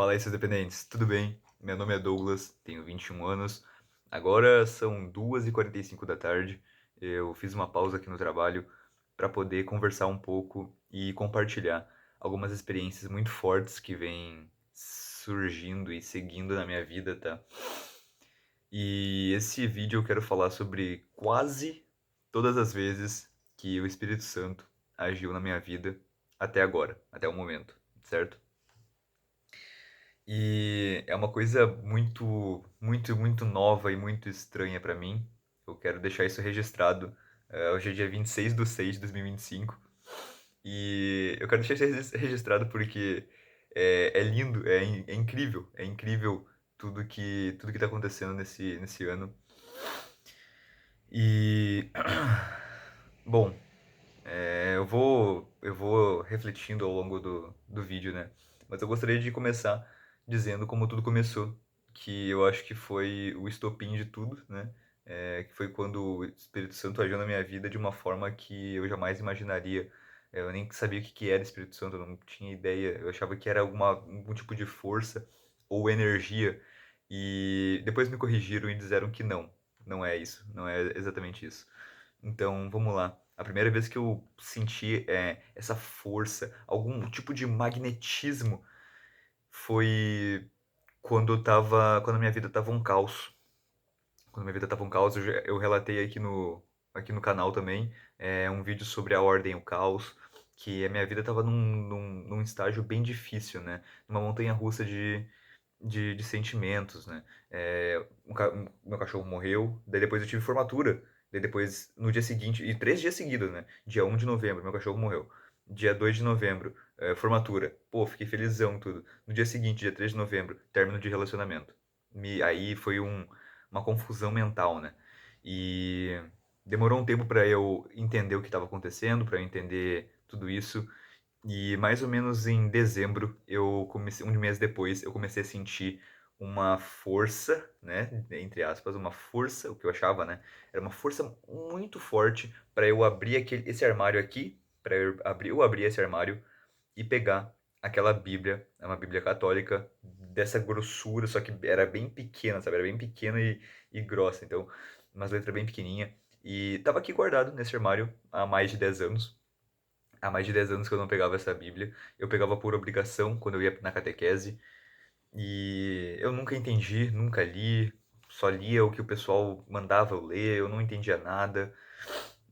Fala aí, seus dependentes, tudo bem? Meu nome é Douglas, tenho 21 anos. Agora são 2h45 da tarde. Eu fiz uma pausa aqui no trabalho para poder conversar um pouco e compartilhar algumas experiências muito fortes que vêm surgindo e seguindo na minha vida, tá? E esse vídeo eu quero falar sobre quase todas as vezes que o Espírito Santo agiu na minha vida até agora, até o momento, certo? E é uma coisa muito, muito, muito nova e muito estranha pra mim. Eu quero deixar isso registrado. Hoje é dia 26/6 de 2025. E eu quero deixar isso registrado porque é lindo, é incrível. É incrível tudo que tá acontecendo nesse ano. E, bom, eu vou refletindo ao longo do vídeo, né? Mas eu gostaria de começar dizendo como tudo começou, que eu acho que foi o estopim de tudo, né? Que foi quando o Espírito Santo agiu na minha vida de uma forma que eu jamais imaginaria. Eu nem sabia o que que era Espírito Santo, eu não tinha ideia. Eu achava que era algum tipo de força ou energia. E depois me corrigiram e disseram que não é isso, não é exatamente isso. Então, vamos lá. A primeira vez que eu senti essa força, algum tipo de magnetismo, foi quando a minha vida tava um caos. Quando a minha vida tava um caos, eu relatei aqui no canal também, um vídeo sobre a ordem e o caos, que a minha vida tava num estágio bem difícil, né? Numa montanha-russa de sentimentos, né? Meu cachorro morreu, daí depois eu tive formatura, daí depois, no dia seguinte, e 3 dias seguidos, né? Dia 1 de novembro, meu cachorro morreu. Dia 2 de novembro, formatura. Pô, fiquei felizão, tudo. No dia seguinte, dia 3 de novembro, término de relacionamento. Aí foi uma confusão mental, né? E demorou um tempo pra eu entender o que estava acontecendo, pra eu entender tudo isso. E mais ou menos em dezembro, eu comecei, um mês depois, eu comecei a sentir uma força, né, entre aspas, uma força, o que eu achava, né, era uma força muito forte para eu abrir esse armário aqui, para eu abrir esse armário e pegar aquela Bíblia, é uma Bíblia católica dessa grossura, só que era bem pequena, sabe, era bem pequena e grossa, então, umas letras bem pequenininha, e tava aqui guardado nesse armário há mais de 10 anos. Há mais de 10 anos que eu não pegava essa Bíblia. Eu pegava por obrigação quando eu ia na catequese. E eu nunca entendi, nunca li. Só lia o que o pessoal mandava eu ler, eu não entendia nada.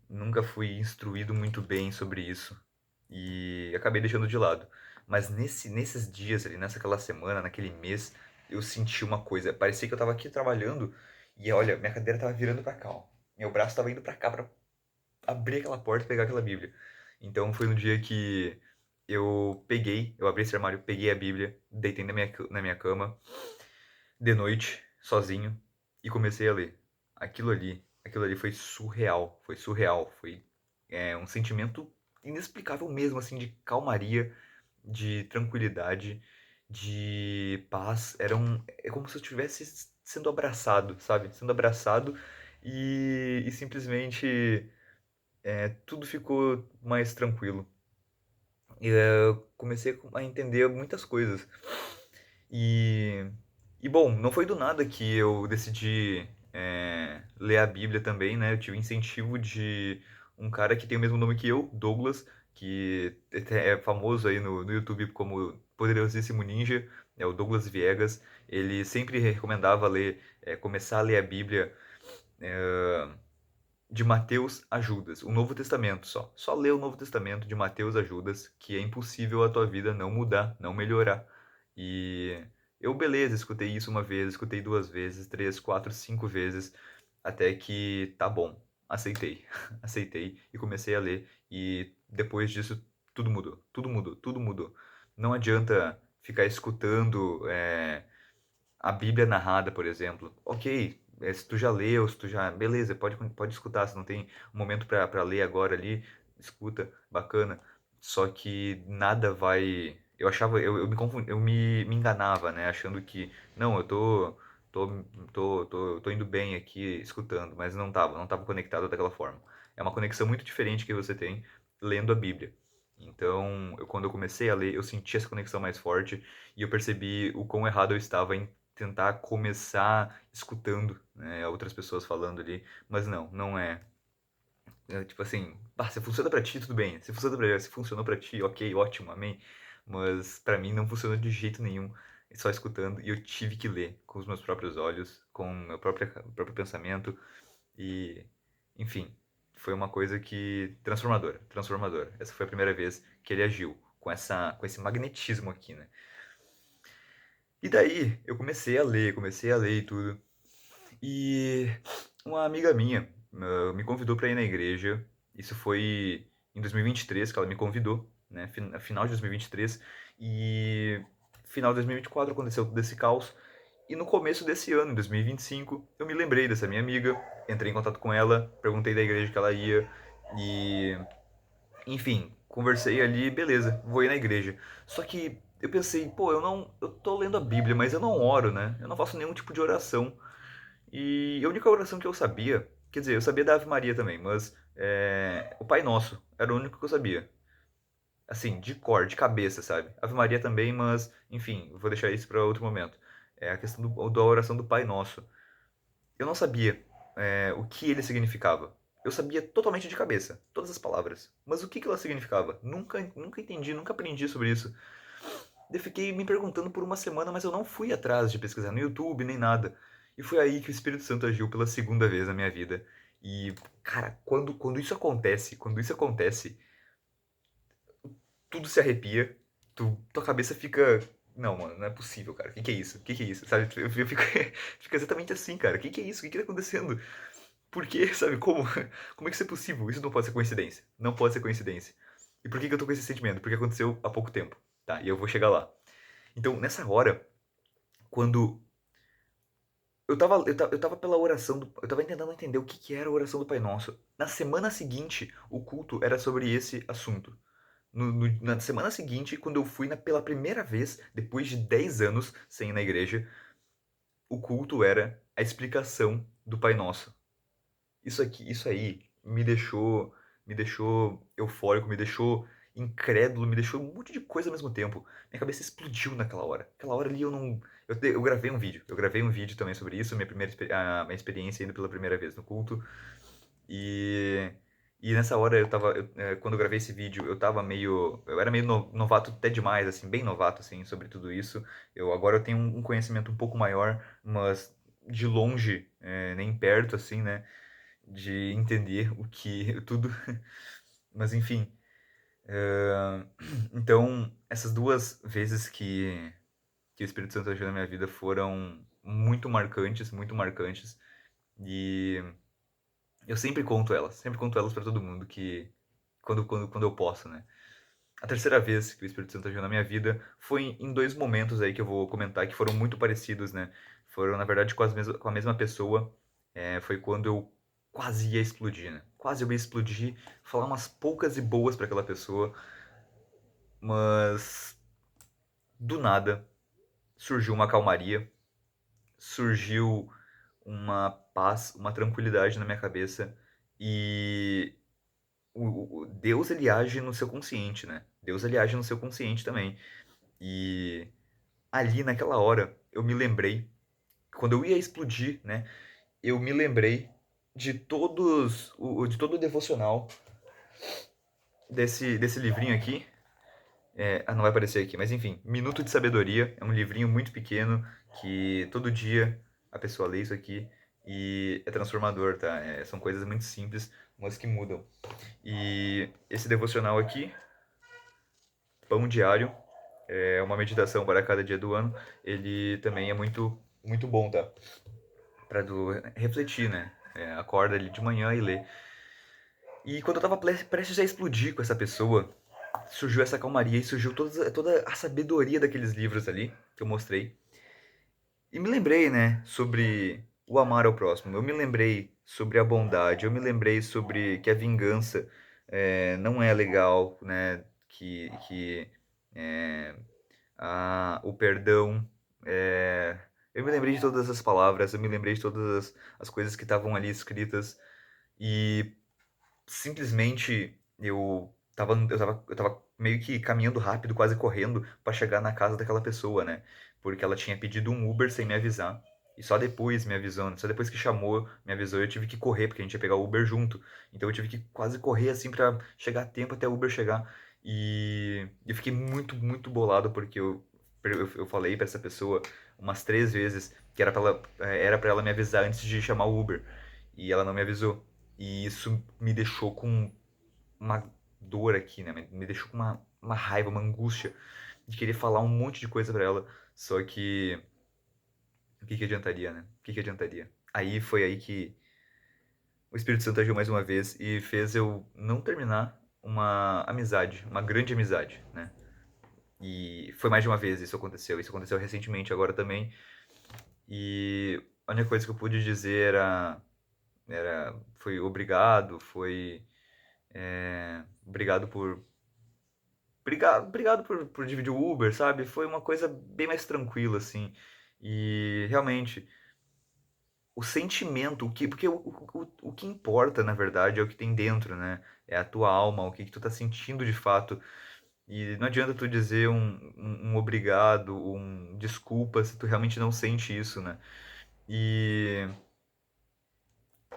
Nunca fui instruído muito bem sobre isso. E acabei deixando de lado. Mas nesses dias ali, aquela semana, naquele mês, eu senti uma coisa. Parecia que eu tava aqui trabalhando e olha, minha cadeira tava virando pra cá, ó. Meu braço tava indo pra cá pra abrir aquela porta e pegar aquela Bíblia. Então foi no dia que eu abri esse armário, peguei a Bíblia, deitei na minha cama, de noite, sozinho, e comecei a ler. Aquilo ali foi surreal, foi um sentimento inexplicável mesmo, assim, de calmaria, de tranquilidade, de paz. É como se eu estivesse sendo abraçado, sabe? Sendo abraçado e simplesmente tudo ficou mais tranquilo. E eu comecei a entender muitas coisas. E, bom, não foi do nada que eu decidi ler a Bíblia também, né? Eu tive incentivo de um cara que tem o mesmo nome que eu, Douglas, que é famoso aí no YouTube como Poderosíssimo Ninja, é o Douglas Viegas. Ele sempre recomendava começar a ler a Bíblia de Mateus a Judas, o Novo Testamento só. Só lê o Novo Testamento de Mateus a Judas, que é impossível a tua vida não mudar, não melhorar. E eu, beleza, escutei isso uma vez, escutei 2 vezes, 3, 4, 5 vezes, até que tá bom, aceitei. Aceitei e comecei a ler. E depois disso, tudo mudou, tudo mudou, tudo mudou. Não adianta ficar escutando a Bíblia narrada, por exemplo. Ok, se tu já leu, se tu já. Beleza, pode escutar. Se não tem um momento pra ler agora ali, escuta, bacana. Só que nada vai. Eu achava, eu me confundi, me enganava, né? Achando que, não, eu tô, tô indo bem aqui escutando, mas não tava conectado daquela forma. É uma conexão muito diferente que você tem lendo a Bíblia. Então, quando eu comecei a ler, eu senti essa conexão mais forte e eu percebi o quão errado eu estava em tentar começar escutando, né, outras pessoas falando ali, mas não é. É tipo assim, se funciona pra ti, tudo bem. Se funcionou pra ti, ok, ótimo, amém. Mas pra mim não funcionou de jeito nenhum, só escutando. E eu tive que ler com os meus próprios olhos, com o meu próprio pensamento. E, enfim, foi uma coisa que transformadora, transformadora. Essa foi a primeira vez que ele agiu com esse magnetismo aqui, né? E daí eu comecei a ler e tudo. E uma amiga minha me convidou para ir na igreja. Isso foi em 2023 que ela me convidou, né? Final de 2023 e final de 2024 aconteceu todo esse caos. E no começo desse ano, em 2025, eu me lembrei dessa minha amiga, entrei em contato com ela, perguntei da igreja que ela ia e, enfim, conversei ali, beleza, vou ir na igreja. Só que eu pensei, pô, eu tô lendo a Bíblia, mas eu não oro, né? Eu não faço nenhum tipo de oração. E a única oração que eu sabia, quer dizer, eu sabia da Ave Maria também, mas o Pai Nosso era o único que eu sabia. Assim, de cor, de cabeça, sabe? Ave Maria também, mas, enfim, vou deixar isso para outro momento. É a questão da oração do Pai Nosso. Eu não sabia o que ele significava. Eu sabia totalmente de cabeça, todas as palavras. Mas o que ela significava? Nunca entendi, nunca aprendi sobre isso. Eu fiquei me perguntando por uma semana, mas eu não fui atrás de pesquisar no YouTube nem nada. E foi aí que o Espírito Santo agiu pela segunda vez na minha vida. E, cara, quando isso acontece, tudo se arrepia, tua cabeça fica. Não, mano, não é possível, cara. O que é isso? O que é isso? Sabe? Eu fico, fica exatamente assim, cara. O que é isso? O que tá acontecendo? Por quê? Sabe? Como é que isso é possível? Isso não pode ser coincidência. Não pode ser coincidência. E por que eu tô com esse sentimento? Porque aconteceu há pouco tempo, tá? E eu vou chegar lá. Então, nessa hora, quando eu tava pela oração eu tava tentando entender o que era a oração do Pai Nosso. Na semana seguinte, o culto era sobre esse assunto. Na semana seguinte, quando eu fui pela primeira vez, depois de 10 anos sem ir na igreja, o culto era a explicação do Pai Nosso. Isso aí me deixou eufórico, me deixou incrédulo, me deixou um monte de coisa ao mesmo tempo. Minha cabeça explodiu naquela hora. Aquela hora ali eu não. Eu gravei um vídeo. Eu gravei um vídeo também sobre isso, a minha experiência indo pela primeira vez no culto. E. E nessa hora quando eu gravei esse vídeo, eu era meio novato até demais, assim, bem novato, assim, sobre tudo isso. Agora eu tenho um conhecimento um pouco maior, mas de longe, nem perto, assim, né? De entender o que tudo, mas enfim, hã, então essas 2 vezes que o Espírito Santo agiu na minha vida foram muito marcantes, e eu sempre conto elas para todo mundo que quando eu posso, né. A terceira vez que o Espírito Santo agiu na minha vida foi em 2 momentos aí que eu vou comentar que foram muito parecidos, né, foram na verdade com a mesma pessoa, foi quando eu quase ia explodir, né, quase eu ia explodir, falar umas poucas e boas para aquela pessoa, mas do nada surgiu uma calmaria, surgiu uma paz, uma tranquilidade na minha cabeça e o Deus ele age no seu consciente, né, Deus ele age no seu consciente também. E ali naquela hora eu me lembrei, quando eu ia explodir, né, eu me lembrei de todo o devocional desse livrinho aqui. Não vai aparecer aqui, mas enfim, Minuto de Sabedoria é um livrinho muito pequeno que todo dia a pessoa lê isso aqui e é transformador, tá? São coisas muito simples, mas que mudam. E esse devocional aqui, Pão Diário, é uma meditação para cada dia do ano. Ele também é muito bom, tá? Para refletir, né? Acorda ali de manhã e lê. E quando eu tava prestes a explodir com essa pessoa, surgiu essa calmaria e surgiu toda a sabedoria daqueles livros ali que eu mostrei. E me lembrei, né, sobre o amar ao próximo. Eu me lembrei sobre a bondade. Eu me lembrei sobre que a vingança não é legal, né? Que é, o perdão. é, Eu me lembrei de todas essas palavras. Eu me lembrei de todas as coisas que estavam ali escritas. E simplesmente eu eu tava meio que caminhando rápido, quase correndo, pra chegar na casa daquela pessoa, né? Porque ela tinha pedido um Uber sem me avisar. E só depois me avisou, só depois que chamou, me avisou, eu tive que correr, porque a gente ia pegar o Uber junto. Então eu tive que quase correr assim pra chegar a tempo até o Uber chegar. E eu fiquei muito, muito bolado, porque eu falei pra essa pessoa umas 3 vezes que era pra ela me avisar antes de chamar o Uber. E ela não me avisou. E isso me deixou com uma dor aqui, né? Me deixou com uma raiva, uma angústia de querer falar um monte de coisa pra ela. Só que o que que adiantaria, né? O que que adiantaria? Aí foi aí que o Espírito Santo agiu mais uma vez e fez eu não terminar uma amizade, uma grande amizade, né? E foi mais de uma vez isso aconteceu. Isso aconteceu recentemente agora também. E a única coisa que eu pude dizer foi obrigado, obrigado obrigado por dividir o Uber, sabe? Foi uma coisa bem mais tranquila, assim. E realmente, o sentimento, porque o que importa, na verdade, é o que tem dentro, né? É a tua alma, o que que tu tá sentindo de fato. E não adianta tu dizer um obrigado, um desculpa, se tu realmente não sente isso, né? E,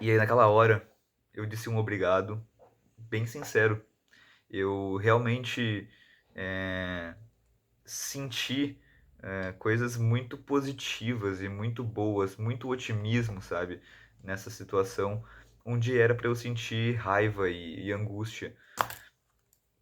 e aí, naquela hora, eu disse um obrigado, bem sincero. Eu realmente é, senti coisas muito positivas e muito boas, muito otimismo, sabe? Nessa situação onde era pra eu sentir raiva e angústia,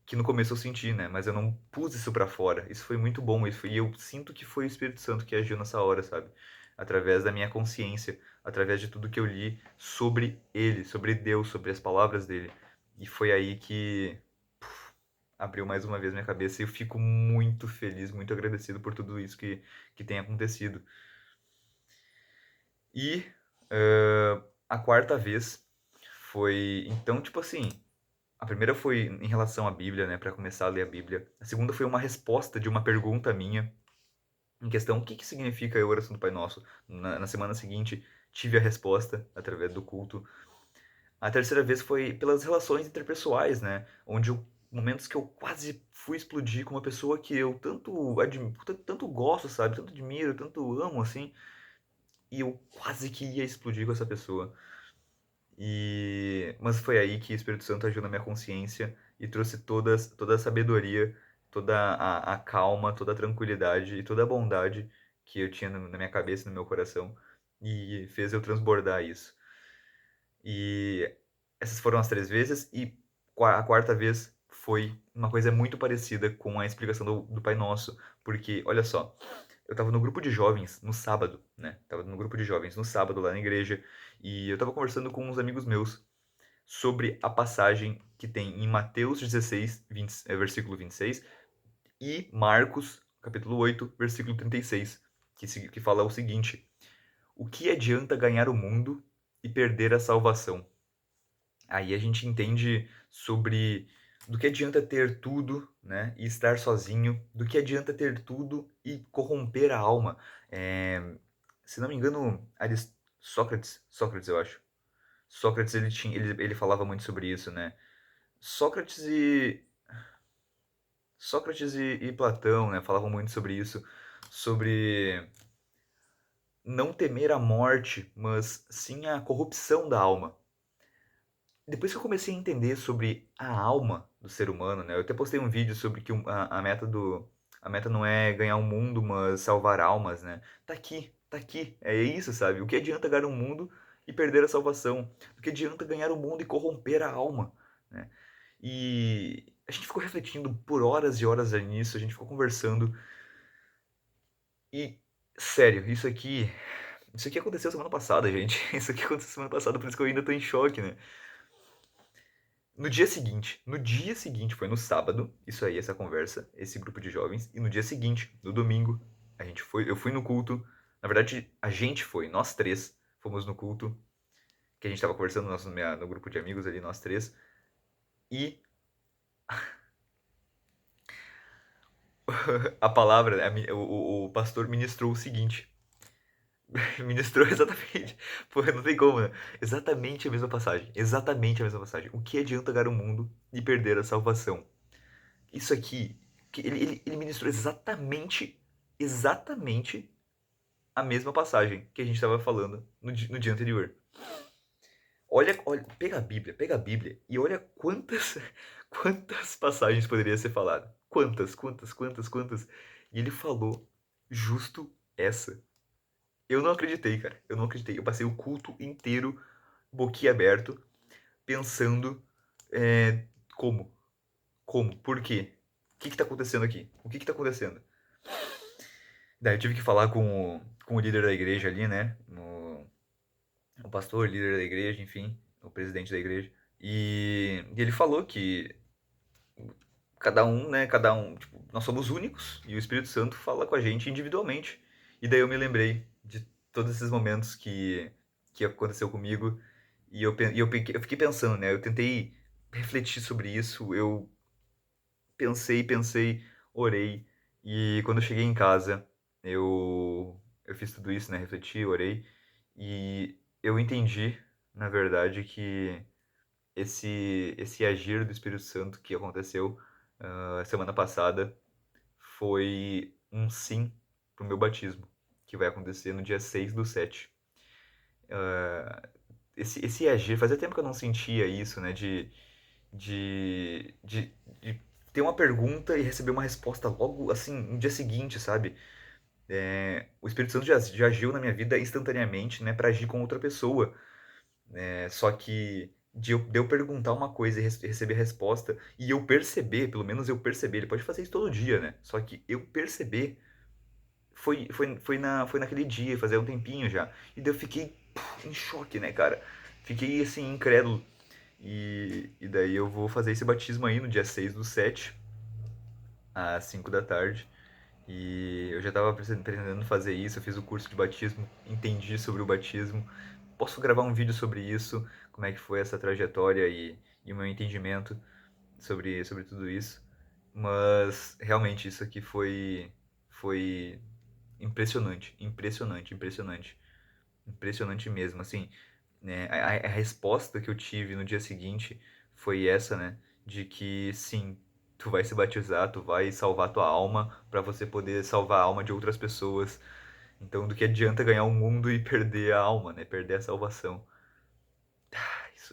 que no começo eu senti, né? Mas eu não pus isso pra fora. Isso foi muito bom, e eu sinto que foi o Espírito Santo que agiu nessa hora, sabe? Através da minha consciência, através de tudo que eu li sobre ele, sobre Deus, sobre as palavras dele. E foi aí que abriu mais uma vez minha cabeça e eu fico muito feliz, muito agradecido por tudo isso que tem acontecido. E a quarta vez foi, então, tipo assim, a primeira foi em relação à Bíblia, né, para começar a ler a Bíblia. A segunda foi uma resposta de uma pergunta minha, em questão, o que que significa a oração do Pai Nosso? Na semana seguinte, tive a resposta através do culto. A terceira vez foi pelas relações interpessoais, né? Onde momentos que eu quase fui explodir com uma pessoa que eu tanto gosto, sabe? Tanto admiro, tanto amo, assim. E eu quase que ia explodir com essa pessoa. Mas foi aí que o Espírito Santo agiu na minha consciência e trouxe toda a sabedoria, toda a calma, toda a tranquilidade e toda a bondade que eu tinha na minha cabeça, no meu coração. E fez eu transbordar isso. E essas foram as 3 vezes, e a quarta vez foi uma coisa muito parecida com a explicação do Pai Nosso, porque, olha só, eu tava no grupo de jovens no sábado, né? Tava no grupo de jovens no sábado lá na igreja, e eu tava conversando com uns amigos meus sobre a passagem que tem em Mateus 16, versículo 26, e Marcos, capítulo 8, versículo 36, que fala o seguinte: o que adianta ganhar o mundo e perder a salvação? Aí a gente entende sobre do que adianta ter tudo, né, e estar sozinho, do que adianta ter tudo e corromper a alma. Se não me engano, Sócrates, eu acho. Sócrates ele falava muito sobre isso, né? Sócrates e Sócrates e Platão, né, falavam muito sobre isso, sobre não temer a morte, mas sim a corrupção da alma. Depois que eu comecei a entender sobre a alma do ser humano, né? Eu até postei um vídeo sobre que a meta não é ganhar o mundo, mas salvar almas, né? Tá aqui, é isso, sabe? O que adianta ganhar o mundo e perder a salvação? O que adianta ganhar o mundo e corromper a alma, né? E a gente ficou refletindo por horas e horas nisso, a gente ficou conversando e sério, isso aqui aconteceu semana passada, gente. Isso aqui aconteceu semana passada, por isso que eu ainda tô em choque, né? No dia seguinte, foi no sábado, isso aí, essa conversa, esse grupo de jovens, e no dia seguinte, no domingo, eu fui no culto, na verdade, a gente foi, nós três fomos no culto, que a gente tava conversando no grupo de amigos ali, nós três, e a palavra, o pastor ministrou o seguinte: Ministrou exatamente. Pô, não tem como, né? Exatamente a mesma passagem. Exatamente a mesma passagem. O que adianta ganhar o mundo e perder a salvação? Isso aqui, ele ministrou exatamente a mesma passagem que a gente estava falando no dia anterior. Olha, pega a Bíblia e olha quantas passagens poderia ser falado. Quantas. E ele falou justo essa. Eu não acreditei, cara. Eu não acreditei. Eu passei o culto inteiro boquiaberto, pensando é, como? Como? Por quê? O que tá acontecendo aqui? O que tá acontecendo? Daí eu tive que falar com o líder da igreja ali, né? O pastor, líder da igreja, enfim, o presidente da igreja. E ele falou que cada um, tipo, nós somos únicos e o Espírito Santo fala com a gente individualmente. E daí eu me lembrei de todos esses momentos que aconteceu comigo eu fiquei pensando, né? Eu tentei refletir sobre isso, eu pensei, orei e quando eu cheguei em casa, eu fiz tudo isso, né? Refleti, orei e eu entendi, na verdade, que esse agir do Espírito Santo que aconteceu semana passada foi um sim pro meu batismo, que vai acontecer no dia 6/7. Esse agir, fazia tempo que eu não sentia isso, né? De ter uma pergunta e receber uma resposta logo, assim, no dia seguinte, sabe? O Espírito Santo já agiu na minha vida instantaneamente, né? Pra agir com outra pessoa. Só que de eu perguntar uma coisa e receber a resposta, e eu perceber, pelo menos eu perceber, ele pode fazer isso todo dia, né? Só que eu perceber foi naquele dia, fazia um tempinho já. E daí eu fiquei em choque, né, cara? Fiquei assim, incrédulo. E daí eu vou fazer esse batismo aí no dia 6/7, às 5 da tarde. E eu já tava pretendendo fazer isso, eu fiz o curso de batismo, entendi sobre o batismo. Posso gravar um vídeo sobre isso, como é que foi essa trajetória e o meu entendimento sobre tudo isso. Mas realmente isso aqui foi impressionante mesmo. Assim, né, a resposta que eu tive no dia seguinte foi essa, né? De que sim, tu vai se batizar, tu vai salvar tua alma para você poder salvar a alma de outras pessoas. Então, do que adianta ganhar o mundo e perder a alma, né? Perder a salvação.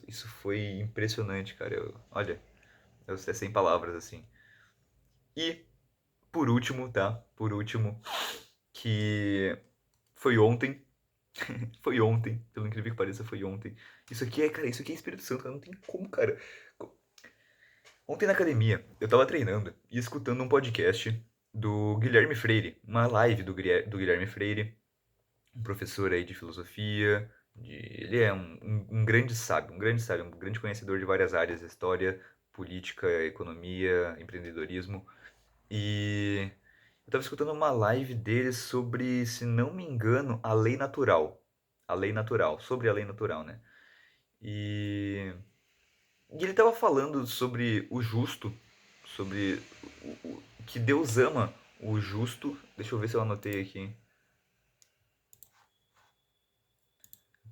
Isso foi impressionante, cara. Olha, eu sei sem palavras assim. E por último, tá? Por último, que foi ontem. Foi ontem, pelo incrível que pareça, foi ontem. Isso aqui é Espírito Santo, cara, não tem como, cara. Ontem na academia, eu tava treinando e escutando um podcast do Guilherme Freire, uma live do Guilherme Freire, um professor aí de filosofia, ele é um grande conhecedor de várias áreas, história, política, economia, empreendedorismo. E eu tava escutando uma live dele sobre, se não me engano, a lei natural. A lei natural, sobre a lei natural, né? E, e ele tava falando sobre o justo, sobre que Deus ama o justo. Deixa eu ver se eu anotei aqui.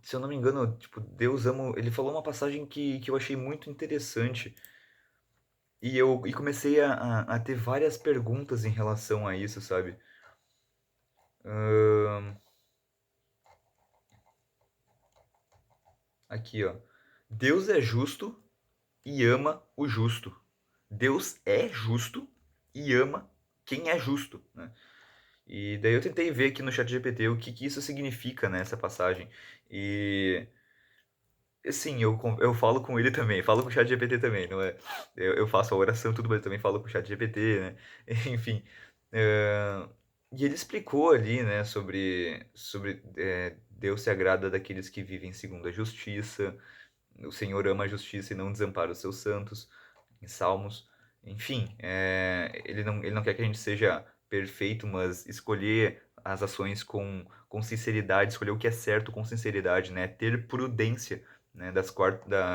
Se eu não me engano, tipo, Deus ama. Ele falou uma passagem que eu achei muito interessante. E comecei a ter várias perguntas em relação a isso, sabe? Ahn, aqui, ó. Deus é justo e ama o justo. Deus é justo e ama quem é justo, né? E daí eu tentei ver aqui no chat GPT o que isso significa, né, essa passagem. E sim, eu falo com ele também, falo com o chat GPT também, não é? Eu faço a oração e tudo, mas eu também falo com o chat GPT, né? Enfim. eh, e ele explicou ali, né, sobre Deus se agrada daqueles que vivem segundo a justiça, o Senhor ama a justiça e não desampara os seus santos, em Salmos. Enfim, ele não quer que a gente seja perfeito, mas escolher as ações com sinceridade, escolher o que é certo com sinceridade, né? Ter prudência, né?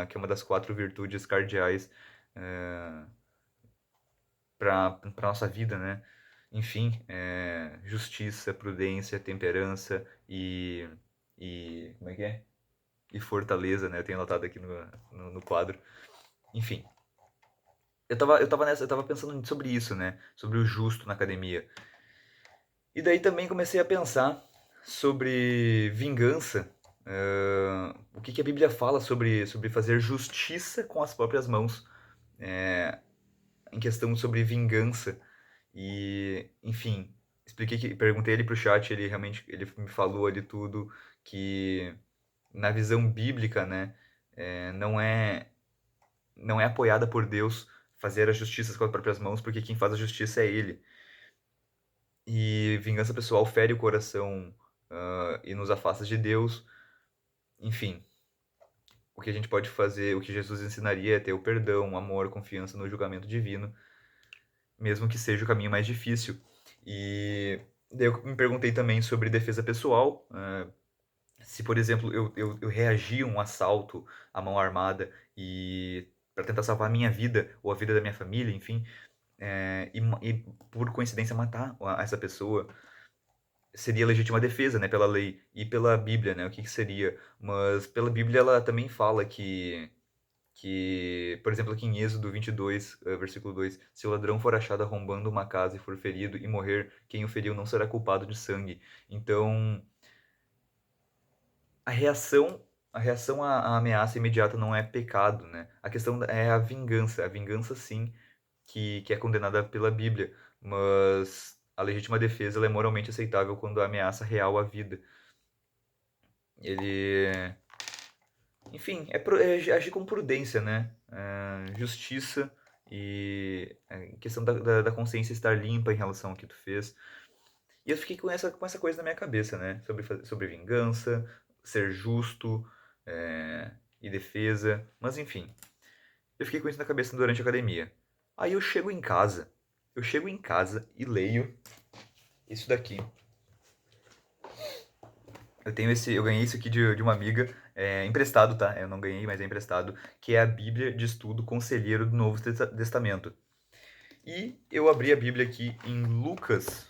Que é uma das 4 virtudes cardeais para nossa vida, né? enfim, justiça, prudência, temperança como é que é? E fortaleza, né? Eu tenho anotado aqui no quadro. Enfim, eu tava pensando sobre isso, né? Sobre o justo na academia. E daí também comecei a pensar sobre vingança. O que a Bíblia fala sobre fazer justiça com as próprias mãos, em questão sobre vingança. E, enfim, perguntei ele pro chat, ele realmente ele me falou ali tudo que na visão bíblica, né, não é apoiada por Deus fazer a justiça com as próprias mãos, porque quem faz a justiça é Ele. E vingança pessoal fere o coração, e nos afasta de Deus. Enfim, o que a gente pode fazer, o que Jesus ensinaria é ter o perdão, o amor, a confiança no julgamento divino, mesmo que seja o caminho mais difícil. E daí eu me perguntei também sobre defesa pessoal. Se, por exemplo, eu reagi a um assalto à mão armada e para tentar salvar a minha vida ou a vida da minha família, enfim, e por coincidência matar essa pessoa, seria legítima defesa, né, pela lei e pela Bíblia, né, o que seria. Mas pela Bíblia ela também fala por exemplo, aqui em Êxodo 22, versículo 2, se o ladrão for achado arrombando uma casa e for ferido e morrer, quem o feriu não será culpado de sangue. Então, a reação, a reação à ameaça imediata não é pecado, né? A questão é a vingança. A vingança, sim, que é condenada pela Bíblia, mas a legítima defesa ela é moralmente aceitável quando a ameaça real à vida. Ele, enfim, é agir com prudência, né? Justiça e questão da consciência estar limpa em relação ao que tu fez. E eu fiquei com essa coisa na minha cabeça, né? Sobre vingança, ser justo, e defesa. Mas enfim, eu fiquei com isso na cabeça durante a academia. Aí eu chego em casa. Eu chego em casa e leio isso daqui. Eu ganhei isso aqui de uma amiga, emprestado, tá? Eu não ganhei, mas é emprestado, que é a Bíblia de Estudo Conselheiro do Novo Testamento. E eu abri a Bíblia aqui em Lucas,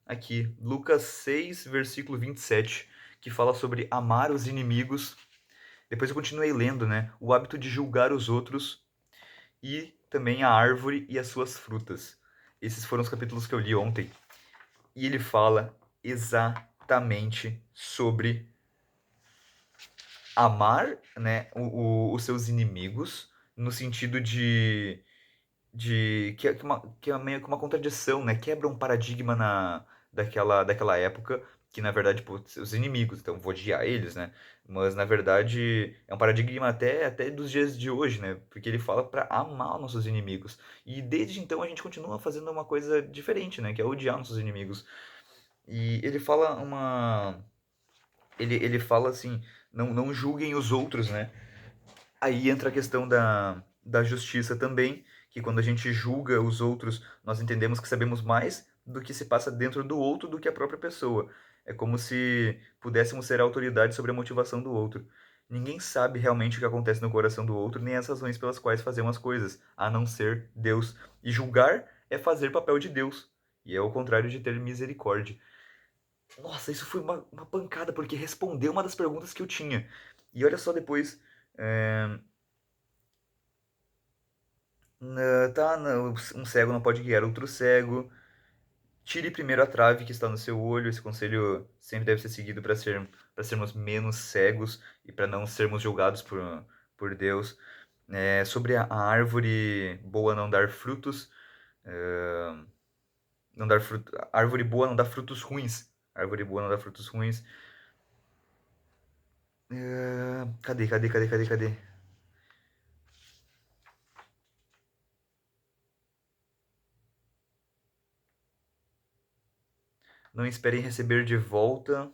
aqui, Lucas 6, versículo 27, que fala sobre amar os inimigos. Depois eu continuei lendo, né? O hábito de julgar os outros e também a árvore e as suas frutas. Esses foram os capítulos que eu li ontem. E ele fala exatamente sobre amar, né, os seus inimigos, no sentido que é meio que uma contradição, né? Quebra um paradigma daquela época, que na verdade, pô, os inimigos, então vou odiar eles, né? Mas na verdade é um paradigma até dos dias de hoje, né? Porque ele fala para amar os nossos inimigos. E desde então a gente continua fazendo uma coisa diferente, né? Que é odiar nossos inimigos. E ele fala assim, não julguem os outros, né? Aí entra a questão da justiça também, que quando a gente julga os outros, nós entendemos que sabemos mais do que se passa dentro do outro do que a própria pessoa. É como se pudéssemos ser autoridade sobre a motivação do outro. Ninguém sabe realmente o que acontece no coração do outro, nem as razões pelas quais fazemos as coisas, a não ser Deus. E julgar é fazer papel de Deus. E é o contrário de ter misericórdia. Nossa, isso foi uma pancada, porque respondeu uma das perguntas que eu tinha. E olha só depois. é, um cego não pode guiar outro cego. Tire primeiro a trave que está no seu olho. Esse conselho sempre deve ser seguido para sermos menos cegos e para não sermos julgados por Deus. Sobre a árvore boa não dar frutos, é, não dar fruto, árvore boa não dá frutos ruins. Árvore boa não dá frutos ruins. Cadê? Não esperem receber de volta.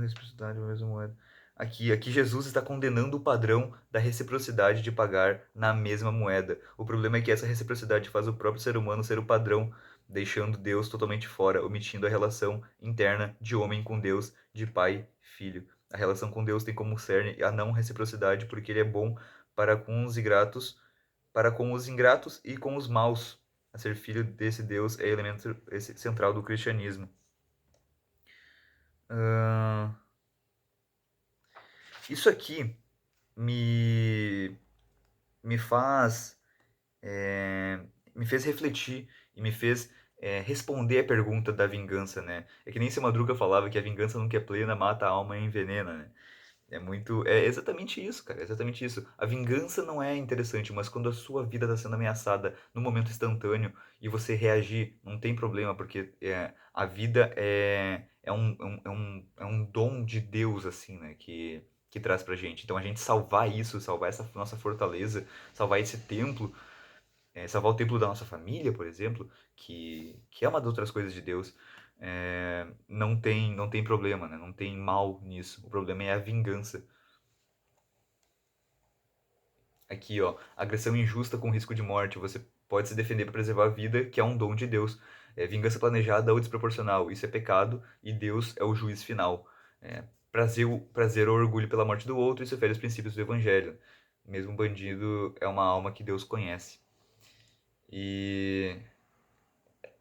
Reciprocidade, a mesma moeda. Aqui Jesus está condenando o padrão da reciprocidade de pagar na mesma moeda. O problema é que essa reciprocidade faz o próprio ser humano ser o padrão, deixando Deus totalmente fora, omitindo a relação interna de homem com Deus, de pai, filho. A relação com Deus tem como cerne a não reciprocidade, porque ele é bom para com os ingratos, para com os ingratos e com os maus. A ser filho desse Deus é elemento central do cristianismo. Ah, isso aqui me, me faz, é, me fez refletir e me fez responder a pergunta da vingança, né? É que nem se Madruga falava que a vingança nunca é plena, mata a alma e envenena, né? É exatamente isso, cara, é exatamente isso. A vingança não é interessante, mas quando a sua vida está sendo ameaçada no momento instantâneo e você reagir, não tem problema, porque a vida é um dom de Deus, assim, né, que traz pra gente. Então a gente salvar isso, salvar essa nossa fortaleza, salvar esse templo, salvar o templo da nossa família, por exemplo, que é uma das outras coisas de Deus, não tem problema, né? Não tem mal nisso. O problema é a vingança. Aqui, ó, agressão injusta com risco de morte. Você pode se defender para preservar a vida, que é um dom de Deus. Vingança planejada ou desproporcional. Isso é pecado e Deus é o juiz final. Prazer ou orgulho pela morte do outro, isso fere os princípios do evangelho. Mesmo um bandido é uma alma que Deus conhece. E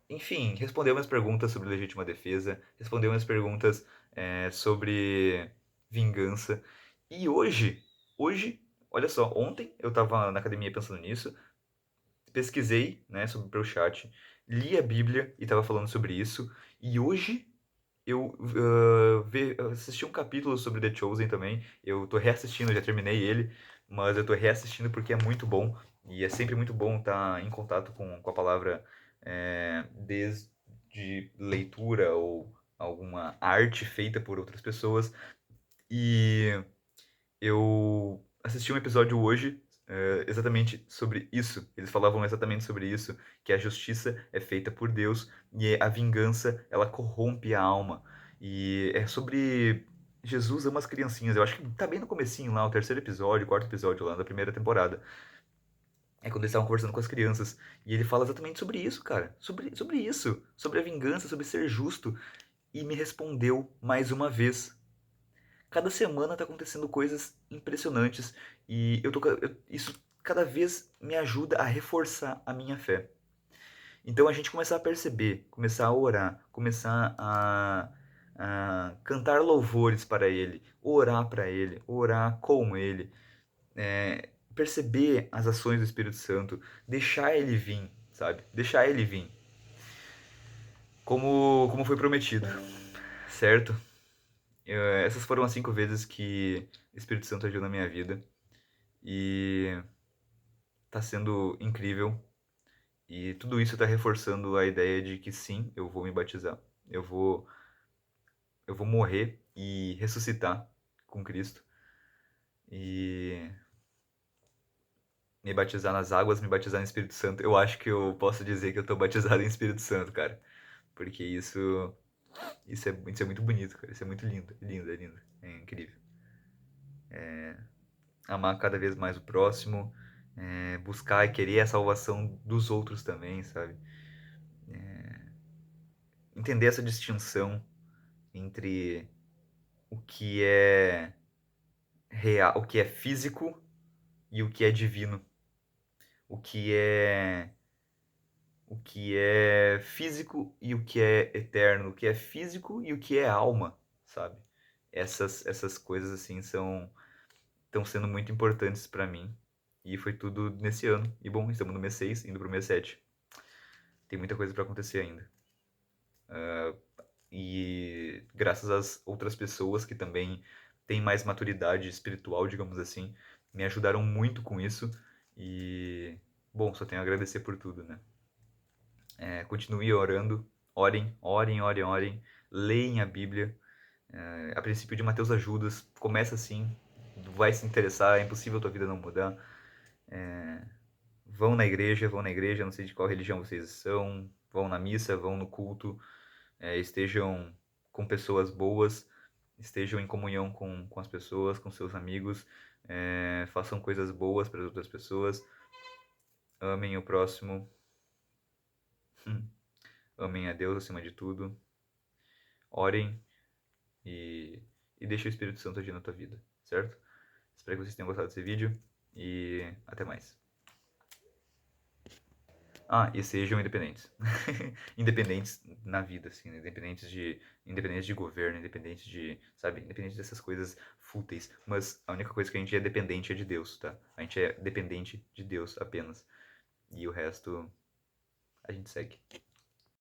enfim, respondeu umas perguntas sobre legítima defesa, respondeu umas perguntas sobre vingança. E hoje, olha só, ontem eu estava na academia pensando nisso, pesquisei, né, sobre o chat, li a Bíblia e estava falando sobre isso. E hoje eu assisti um capítulo sobre The Chosen também. Eu tô reassistindo, já terminei ele, mas eu tô reassistindo porque é muito bom. E é sempre muito bom estar em contato com a palavra desde leitura ou alguma arte feita por outras pessoas. E eu assisti um episódio hoje exatamente sobre isso. Eles falavam exatamente sobre isso, que a justiça é feita por Deus e a vingança, ela corrompe a alma. E é sobre Jesus ama as criancinhas. Eu acho que tá bem no comecinho lá, o terceiro episódio, o quarto episódio lá da primeira temporada. É quando eles estavam conversando com as crianças. E ele fala exatamente sobre isso, cara. Sobre isso. Sobre a vingança, sobre ser justo. E me respondeu mais uma vez. Cada semana tá acontecendo coisas impressionantes e isso cada vez me ajuda a reforçar a minha fé. Então a gente começar a perceber, começar a orar, começar a cantar louvores para Ele, orar para Ele, orar com Ele, perceber as ações do Espírito Santo, deixar Ele vir, sabe? Deixar Ele vir, como foi prometido, certo? Essas foram as 5 vezes que o Espírito Santo agiu na minha vida. E tá sendo incrível. E tudo isso tá reforçando a ideia de que sim, eu vou me batizar. Eu vou, eu vou morrer e ressuscitar com Cristo. E me batizar nas águas, me batizar no Espírito Santo. Eu acho que eu posso dizer que eu tô batizado em Espírito Santo, cara. Porque isso é muito bonito, cara. Isso é muito lindo. Lindo, é lindo. É incrível. Amar cada vez mais o próximo. Buscar e querer a salvação dos outros também, sabe? Entender essa distinção entre o que é real, o que é físico e o que é divino, o que é físico e o que é eterno, o que é físico e o que é alma, sabe? Essas coisas assim estão sendo muito importantes para mim. E foi tudo nesse ano. E bom, estamos no mês 6 indo pro mês 7. Tem muita coisa para acontecer ainda. E graças às outras pessoas que também têm mais maturidade espiritual, digamos assim, me ajudaram muito com isso. E, bom, só tenho a agradecer por tudo, né? Continue orando, orem, orem, orem, orem, leem a Bíblia. A princípio de Mateus a Judas, começa assim, vai se interessar, é impossível a tua vida não mudar. Vão na igreja, não sei de qual religião vocês são, vão na missa, vão no culto, estejam com pessoas boas, estejam em comunhão com as pessoas, com seus amigos, façam coisas boas para as outras pessoas, amem o próximo, amem a Deus acima de tudo, orem e e deixa o Espírito Santo agir na tua vida, certo? Espero que vocês tenham gostado desse vídeo e até mais. Ah, e sejam independentes. Independentes na vida, assim, né? Independentes de governo, independentes de, sabe, independentes dessas coisas fúteis. Mas a única coisa que a gente é dependente é de Deus, tá? A gente é dependente de Deus apenas. E o resto a gente segue.